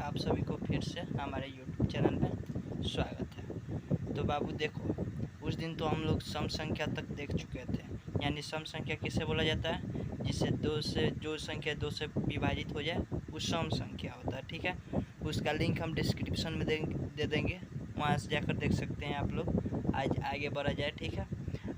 आप सभी को फिर से हमारे YouTube चैनल में स्वागत है। तो बाबू देखो, उस दिन तो हम लोग सम संख्या तक देख चुके थे। यानी सम संख्या किसे बोला जाता है? जिससे दो से जो संख्या दो से विभाजित हो जाए वो सम संख्या होता है। ठीक है, उसका लिंक हम डिस्क्रिप्शन में दे देंगे, वहाँ से जाकर देख सकते हैं आप लोग। आज आगे बढ़ा जाए। ठीक है,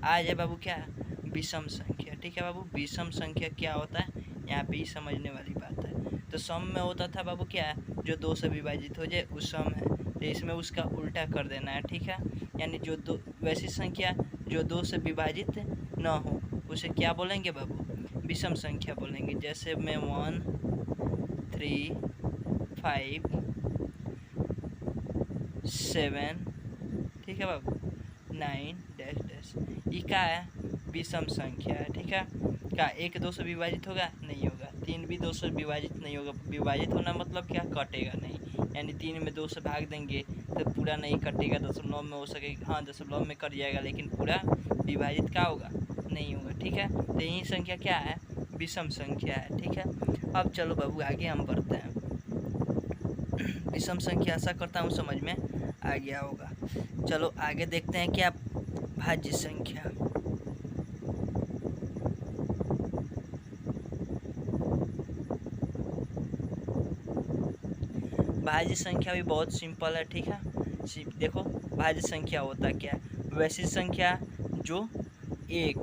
आज है बाबू क्या? विषम संख्या। ठीक है बाबू, विषम संख्या क्या होता है यहाँ पे ही समझने वाली बात है। तो सम में होता था बाबू क्या है? जो दो से विभाजित हो जाए वो सम है। तो इसमें उसका उल्टा कर देना है। ठीक है, यानी जो दो वैसी संख्या जो दो से विभाजित न हो उसे क्या बोलेंगे बाबू? विषम संख्या बोलेंगे। जैसे मैं 1 3 5 7, ठीक है बाबू, 9 डैश डैश, ये क्या है? विषम संख्या है। ठीक है, क्या एक दो से विभाजित होगा? नहीं होगा। तीन भी दो से विभाजित नहीं होगा। विभाजित होना मतलब क्या? कटेगा नहीं। यानी तीन में दो से भाग देंगे तो पूरा नहीं कटेगा। दशमलव में हो सकेगा, हाँ दशमलव में कट जाएगा, लेकिन पूरा विभाजित क्या होगा? नहीं होगा। ठीक है, तो यही संख्या क्या है? विषम संख्या है। ठीक है, अब चलो बाबू आगे हम बढ़ते हैं। विषम संख्या आशा करता हूँ समझ में आ गया होगा। चलो आगे देखते हैं क्या? भाज्य संख्या। भाज्य संख्या भी बहुत सिंपल है। ठीक है, देखो भाज्य संख्या होता क्या है? वैसी संख्या जो एक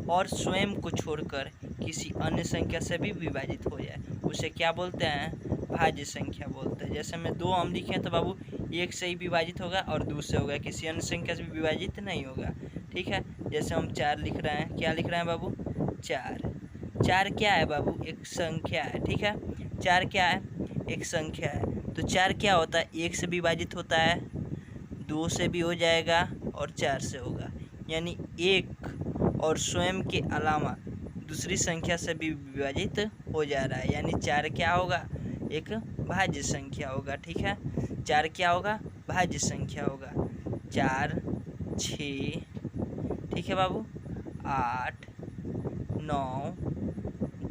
और स्वयं को छोड़कर किसी अन्य संख्या से भी विभाजित हो जाए उसे क्या बोलते हैं? भाज्य संख्या बोलते हैं। जैसे मैं 2 आम लिखे तो बाबू एक से ही विभाजित होगा और 2 से होगा, किसी अन्य संख्या से भी विभाजित नहीं होगा। ठीक है, जैसे हम 4 लिख रहे हैं, क्या लिख रहे हैं बाबू? 4। 4 क्या है बाबू? एक संख्या है। ठीक है, 4 क्या है? एक संख्या है। तो 4 क्या होता है? एक से विभाजित होता है, 2 से भी हो जाएगा और 4 से होगा। यानी एक और स्वयं के अलावा दूसरी संख्या से भी विभाजित हो जा रहा है। यानी 4 क्या होगा? एक भाज्य संख्या होगा। ठीक है, 4 क्या होगा? भाज्य संख्या होगा। 4 6, ठीक है बाबू, 8 9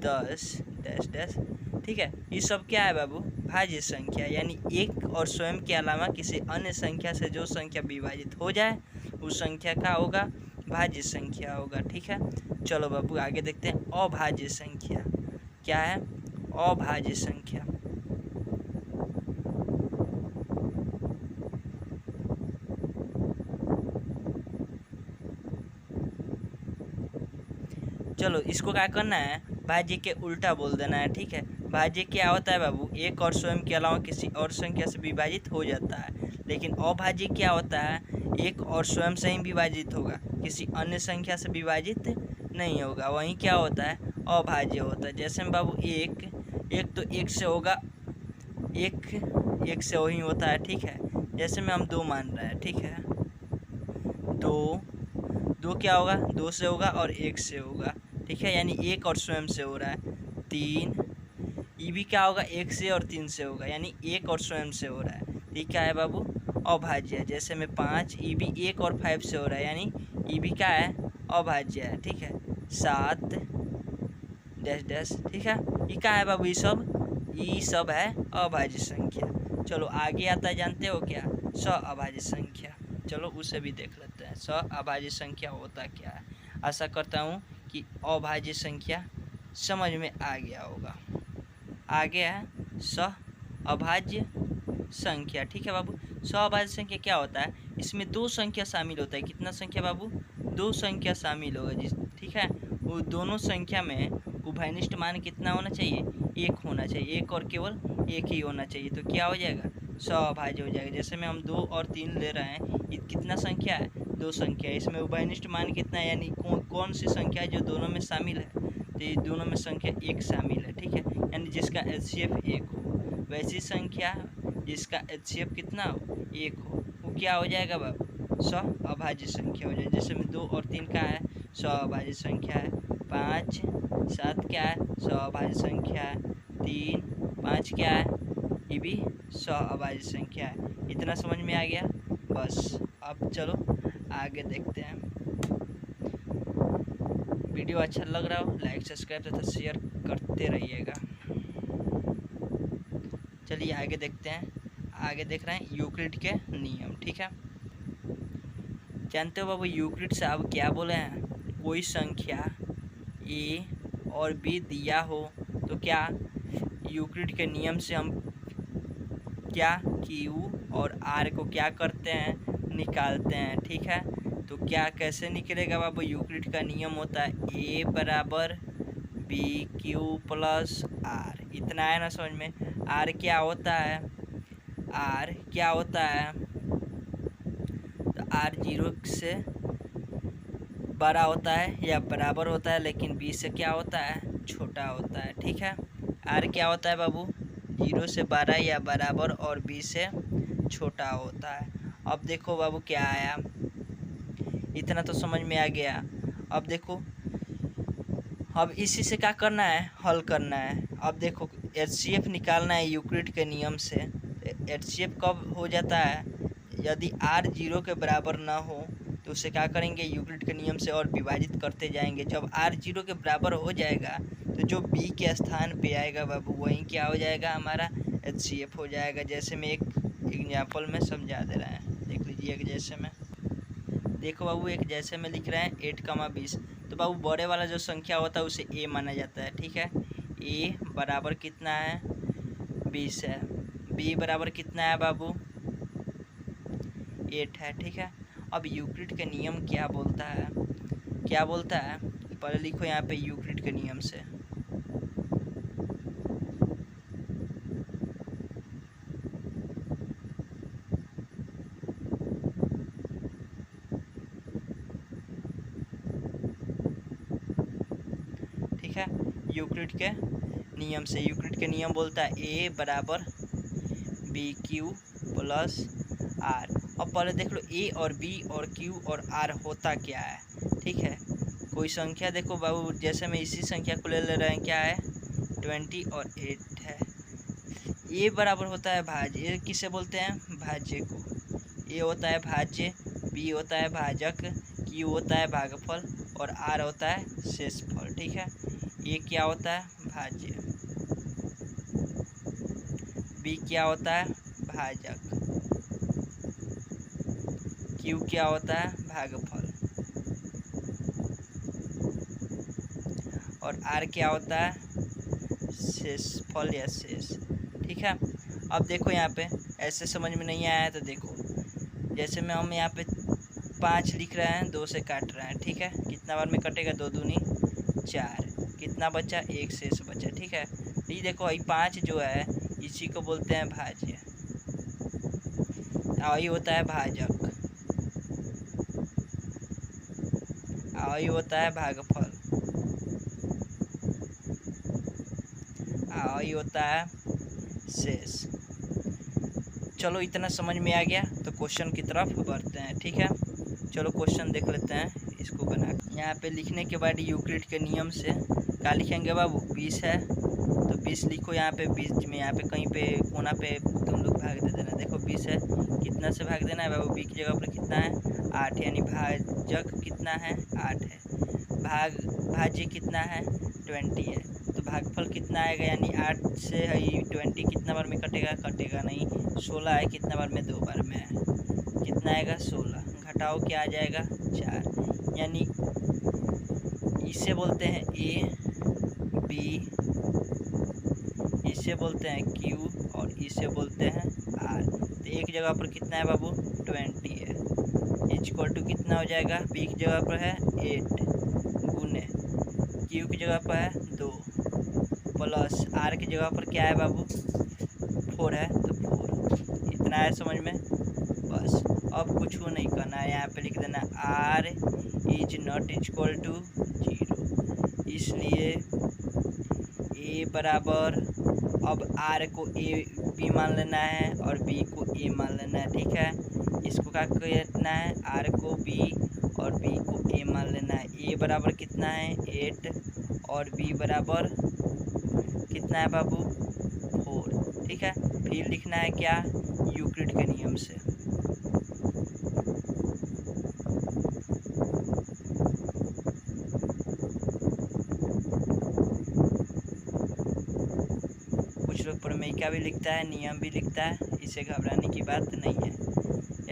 10 डैश डैश। ठीक है, ये सब क्या है बाबू? भाज्य संख्या। यानी एक और स्वयं के अलावा किसी अन्य संख्या से जो संख्या विभाजित हो जाए उस संख्या का होगा भाज्य संख्या होगा। ठीक है, चलो बाबू आगे देखते हैं। अभाज्य संख्या क्या है? अभाज्य संख्या। चलो इसको क्या करना है? भाज्य के उल्टा बोल देना है। ठीक है, भाज्य क्या होता है बाबू? एक और स्वयं के अलावा किसी और संख्या से विभाजित हो जाता है। लेकिन अभाज्य क्या होता है? एक और स्वयं से ही विभाजित होगा, किसी अन्य संख्या से विभाजित नहीं होगा। वहीं क्या होता है? अभाज्य होता है। जैसे में बाबू एक तो एक से होगा, एक से वही होता है। ठीक है, जैसे में हम 2 मान रहे हैं। ठीक है, 2 क्या होगा? 2 से होगा और 1 से होगा। ठीक है, यानी एक और स्वयं से हो रहा है। 3, ये भी क्या होगा? 1 से और 3 से होगा, यानी एक और स्वयं से हो रहा है। ये क्या है बाबू? अभाज्य है। जैसे में 5, ये भी 1 और 5 से हो रहा है, यानी ये भी क्या है? अभाज्य है। ठीक है, 7 डैश डैश। ठीक है, ये क्या है बाबू? ये सब है अभाज्य संख्या। चलो आगे आता है, जानते हो क्या? अभाज्य संख्या। चलो उसे भी देख लेते हैं। अभाज्य संख्या होता क्या है? आशा करता हूँ कि अभाज्य संख्या समझ में आ गया होगा। आगे है अभाज्य संख्या। ठीक है बाबू, अभाज्य संख्या क्या होता है? इसमें 2 संख्या शामिल होता है। कितना संख्या बाबू? 2 संख्या शामिल होगा जिस। ठीक है, वो दोनों संख्या में उभयनिष्ठ मान कितना होना चाहिए? 1 होना चाहिए। एक और केवल एक ही होना चाहिए। तो क्या हो जाएगा? अभाज्य हो जाएगा। जैसे में हम 2 और 3 ले रहे हैं, ये कितना संख्या है? 2 संख्या है। इसमें उभयनिष्ठ मान कितना है? यानी कौन सी संख्या है जो दोनों में शामिल है? तो ये दोनों में संख्या 1 शामिल है। ठीक है, यानी जिसका HCF 1 हो। वैसी संख्या जिसका HCF कितना हो? 1 हो, वो क्या हो जाएगा बाबू? अभाज्य संख्या हो जाएगी। जैसे में 2 और 3 का है? अभाज्य संख्या है। 5 7 क्या है? अभाज्य संख्या है। 3 5 क्या है? ये भी अभाज्य संख्या है। इतना समझ में आ गया? बस अब चलो आगे देखते हैं। वीडियो अच्छा लग रहा हो लाइक सब्सक्राइब तथा शेयर करते रहिएगा। चलिए आगे देखते हैं। आगे देख रहे हैं यूक्लिड के नियम। ठीक है, जानते हो बाबू यूक्लिड साहब क्या बोले हैं? कोई संख्या ए और बी दिया हो तो क्या यूक्लिड के नियम से हम क्या क्यू और आर को क्या करते हैं? निकालते हैं। ठीक है, तो क्या कैसे निकलेगा बाबू? यूक्लिड का नियम होता है ए बराबर बी क्यू प्लस आर। इतना है ना समझ में? आर क्या होता है? आर क्या होता है? तो आर 0 से बड़ा होता है या बराबर होता है, लेकिन बी से क्या होता है? छोटा होता है। ठीक है, आर क्या होता है बाबू? 0 से बड़ा या बराबर और बी से छोटा होता है। अब देखो बाबू क्या आया, इतना तो समझ में आ गया। अब देखो, अब इसी से क्या करना है? हल करना है। अब देखो HCF निकालना है यूक्लिड के नियम से। HCF कब हो जाता है? यदि R 0 के बराबर ना हो तो उसे क्या करेंगे? यूक्लिड के नियम से और विभाजित करते जाएंगे। जब R 0 के बराबर हो जाएगा तो जो B के स्थान पे आएगा बाबू वहीं क्या हो जाएगा? हमारा HCF हो जाएगा। जैसे मैं एक एग्जाम्पल में समझा दे रहा है, देख लीजिए। एक जैसे में देखो बाबू, एक जैसे में लिख रहे हैं 8,20। तो बाबू बड़े वाला जो संख्या होता है उसे ए माना जाता है। ठीक है, ए बराबर कितना है? 20 है। बी बराबर कितना है बाबू? 8 है। ठीक है, अब यूक्लिड के नियम क्या बोलता है? क्या बोलता है? पहले लिखो यहाँ पे यूक्लिड के नियम से। ठीक है, यूक्लिड के नियम से। यूक्लिड के नियम बोलता है ए बराबर बी क्यू प्लस आर। अब पहले देख लो ए और बी और क्यू और आर होता क्या है। ठीक है, कोई संख्या देखो बाबू, जैसे मैं इसी संख्या को ले रहे हैं, क्या है? 20 और 8 है। ए बराबर होता है भाज्य। ए किसे बोलते हैं? भाज्य को। ए होता है भाज्य, बी होता है भाजक, क्यू होता है भागफल और आर होता है शेषफल। ठीक है, ए क्या होता है? भाज्य। बी क्या होता है? भाजक। क्यू क्या होता है? भागफल। और आर क्या होता है? शेषफल या शेष। ठीक है, अब देखो यहाँ पे ऐसे समझ में नहीं आया है तो देखो, जैसे में हम यहाँ पे 5 लिख रहे हैं, 2 से काट रहे हैं। ठीक है, कितना बार में कटेगा? 2 दूनी 4। कितना बचा? 1 शेष बचा। ठीक है, ये देखो ये 5 जो है इसी को बोलते हैं भाज्य और ये होता है भाजक और ये होता है भागफल और ये होता है शेष। चलो इतना समझ में आ गया तो क्वेश्चन की तरफ बढ़ते हैं। ठीक है, चलो क्वेश्चन देख लेते हैं। इसको बना यहाँ पे लिखने के बाद यूक्लिड के नियम से क्या लिखेंगे बाबू? 20 है तो 20 लिखो यहाँ पे। 20 में यहाँ पे कहीं पे कोना पे तुम लोग भाग दे देना। देखो 20 है, कितना से भाग देना है बाबू? बी की जगह पर कितना है? 8, यानी भाजक कितना है? 8 है। भाज्य कितना है? 20 है। तो भागफल कितना आएगा? यानी 8 से है 20 कितना बार में कटेगा? कटेगा नहीं। 16 है, कितना बार में? 2 बार में है। कितना आएगा? 16। घटाओ क्या आ जाएगा? 4। यानी इसे बोलते हैं ए, बी, इसे बोलते हैं क्यू और इसे बोलते हैं आर। तो एक जगह पर कितना है बाबू? 20 है। इक्वल टू कितना हो जाएगा? बी की जगह पर है 8 गुने क्यू की जगह पर है 2 प्लस आर की जगह पर क्या है बाबू? 4 है तो 4। इतना है समझ में? बस, अब कुछ नहीं करना है। यहाँ पे लिख देना r is not equal to 0। इसलिए ए बराबर, अब आर को ए बी मान लेना है और बी को ए मान लेना है। ठीक है, इसको क्या करना है? आर को बी और बी को ए मान लेना है। ए बराबर कितना है? 8 और बी बराबर कितना है बाबू? 4। ठीक है, फिर लिखना है क्या? यूक्लिड के नियम से। कुछ ऊपर मेका भी लिखता है, नियम भी लिखता है, इसे घबराने की बात नहीं है।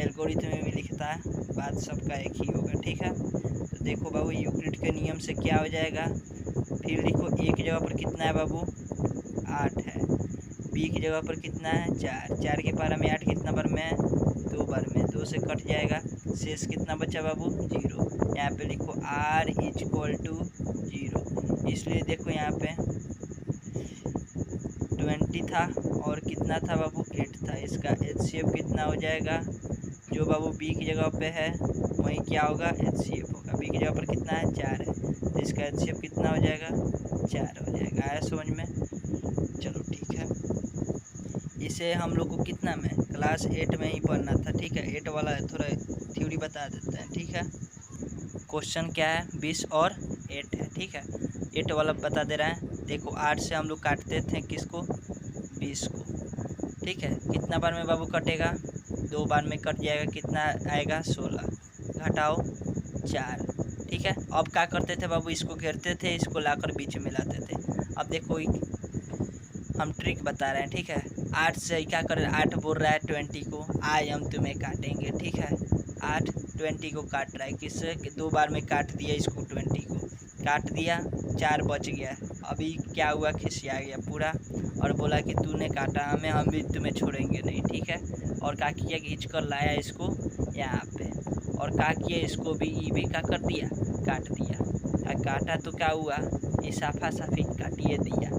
एल्गोरिथम में भी लिखता है, बात सबका एक ही होगा। ठीक है, तो देखो बाबू यूक्लिड के नियम से क्या हो जाएगा, फिर लिखो ए की जगह पर कितना है बाबू 8 है, बी की जगह पर कितना है 4, 4 के पारा में 8 कितना बार में 2 बार में, 2 से कट जाएगा, शेष कितना बचा बाबू 0। यहाँ पे लिखो r इक्वल टू 0, इसलिए देखो यहाँ पे 20 था और कितना था बाबू 8 था, इसका HCF कितना हो जाएगा, जो बाबू बी की जगह पे है वहीं क्या होगा HCF होगा, बी की जगह पर कितना है 4 है, तो इसका HCF कितना हो जाएगा 4 हो जाएगा। आया समझ में? चलो ठीक है, इसे हम लोग को कितना में क्लास 8 में ही पढ़ना था। ठीक है, 8 वाला थोड़ा थ्योरी बता देते हैं। ठीक है, क्वेश्चन क्या है 20 और 8 है। ठीक है, 8 वाला बता दे रहा है, देखो 8 से हम लोग काटते थे किसको 20 को। ठीक है, कितना बार में बाबू कटेगा 2 बार में कट जाएगा, कितना आएगा 16, घटाओ 4। ठीक है, अब क्या करते थे बाबू, इसको घेरते थे, इसको लाकर बीच में लाते थे। अब देखो हम ट्रिक बता रहे हैं। ठीक है, 8 से क्या कर 8 बोल रहा है 20 को, आज हम तुम्हें काटेंगे। ठीक है, 8 20 को काट रहा है, किससे 2 बार में काट दिया, इसको 20 को काट दिया, 4 बच गया। अभी क्या हुआ, खिसिया गया पूरा और बोला कि तूने काटा हमें, हम भी तुम्हें छोड़ेंगे नहीं। ठीक है, और क्या किया, खींच कर लाया इसको यहाँ पे, और क्या किया, इसको भी भी क्या कर दिया, काट दिया। काटा तो क्या हुआ, ये साफा साफी काटिए दिया।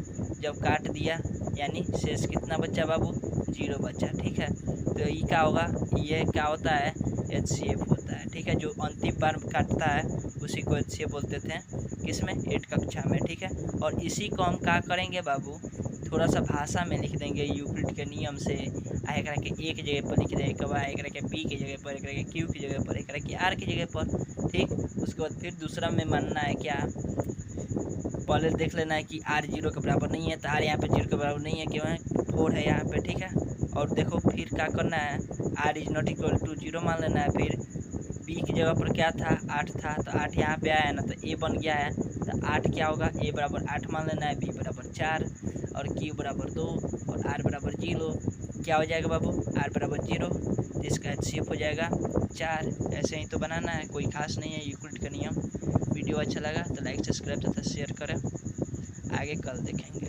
जब काट दिया यानी शेष कितना बचा बाबू 0 बचा। ठीक है, तो ये क्या होगा, ये क्या होता है HCF होता है। ठीक है, जो अंतिम बार काटता है उसी को HCF बोलते थे, किसमें 8 कक्षा में। ठीक है, और इसी को हम क्या करेंगे बाबू, थोड़ा सा भाषा में लिख देंगे यूक्लिड के नियम से। एक के ए की जगह पर लिख देंगे, कब एक के बी की जगह पर, एक के क्यू की जगह पर, एक के आर की जगह पर। ठीक, उसके बाद फिर दूसरा में मानना है क्या, पहले देख लेना है कि r 0 के बराबर नहीं है, तो r यहाँ पे 0 के बराबर नहीं है, क्यों है 4 है यहाँ पे। ठीक है, और देखो फिर क्या करना है, r is not equal to 0 मान लेना है। फिर b की जगह पर क्या था 8 था, तो 8 यहाँ पे आया ना, तो a बन गया है, तो 8 क्या होगा, a बराबर 8 मान लेना है, b बराबर 4 और q बराबर 2 और r बराबर 0। क्या हो जाएगा बाबू, r बराबर 0, तो इसका HCF हो जाएगा 4। ऐसे ही तो बनाना है, कोई खास नहीं है यूक्लिड का नियम। वीडियो अच्छा लगा तो लाइक सब्सक्राइब तथा शेयर करें, आगे कल देखेंगे।